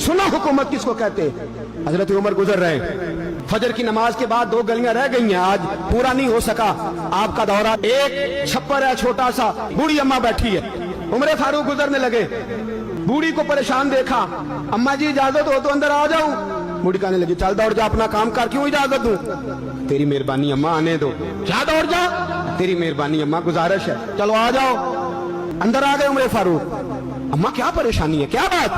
सुना हुकूमत किसको कहते हैं। हजरत उमर गुजर रहे हैं, फजर की नमाज के बाद 2 गलियां रह गई हैं, आज पूरा नहीं हो सका आपका दौरा। एक छप्पर है छोटा सा, बूढ़ी अम्मा बैठी है, उमर फारूक गुजरने लगे, बूढ़ी को परेशान देखा, अम्मा जी इजाजत हो तो अंदर आ जाऊं। बूढ़ी कहने लगी चल दौड़ जा, अपना काम कर, क्यों इजाजत दूं? तेरी मेहरबानी अम्मा, आने दो। क्या दौड़ जा? तेरी मेहरबानी अम्मा, गुजारिश है, चलो आ जाओ। अंदर आ गए उमर फारूक। अम्मा क्या परेशानी है, क्या बात?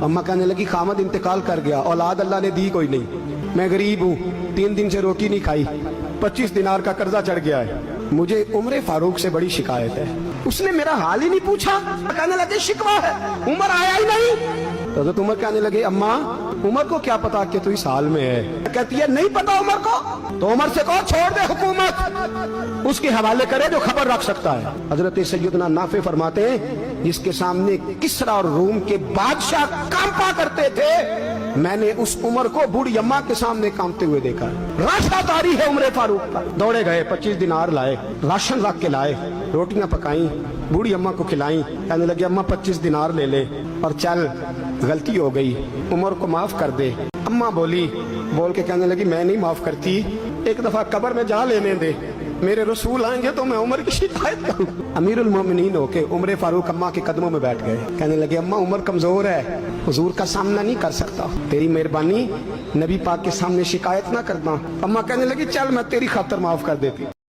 अम्मा कहने लगी खामद इंतकाल कर गया, औलाद अल्लाह ने दी कोई नहीं, मैं गरीब हूँ, 3 दिन से रोटी नहीं खाई, 25 दिनार का कर्जा चढ़ गया है, मुझे उमर फारूक से बड़ी शिकायत है। उसने मेरा हाल ही नहीं पूछा। कहने लगे शिकवा है, उमर आया ही नहीं। तो उमर कहने लगे अम्मा उमर को क्या पता कि तू इस हाल में है? कहती है नहीं पता उमर को, तो उमर से कहो छोड़ दे हुकूमत, उसके हवाले करे जो खबर रख सकता है। हजरत सैयदना नाफे फरमाते हैं जिसके सामने किसरा और रूम के बादशाह कांपा करते थे, मैंने उस उमर को बूढ़ी अम्मा के सामने कांपते हुए देखा। राशा तारी है उमर फारूक का। दौड़े गए, 25 दिनार लाए, राशन रख के लाए, रोटियां पकाई, बूढ़ी अम्मा को खिलाई। कहने लगे अम्मा 25 दिनार ले ले और चल, गलती हो गई, उमर को माफ कर दे। अम्मा बोली, बोल के कहने लगी मैं नहीं माफ करती, एक दफा कब्र में जा लेने दे, मेरे रसूल आएंगे तो मैं उमर की शिकायत करूं। अमीरुल मोमिनीन होके उमर फारूक अम्मा के कदमों में बैठ गए। कहने लगे अम्मा उमर कमजोर है, हुजूर का सामना नहीं कर सकता, तेरी मेहरबानी नबी पाक के सामने शिकायत ना करना। अम्मा कहने लगी चल मैं तेरी खातर माफ कर देती।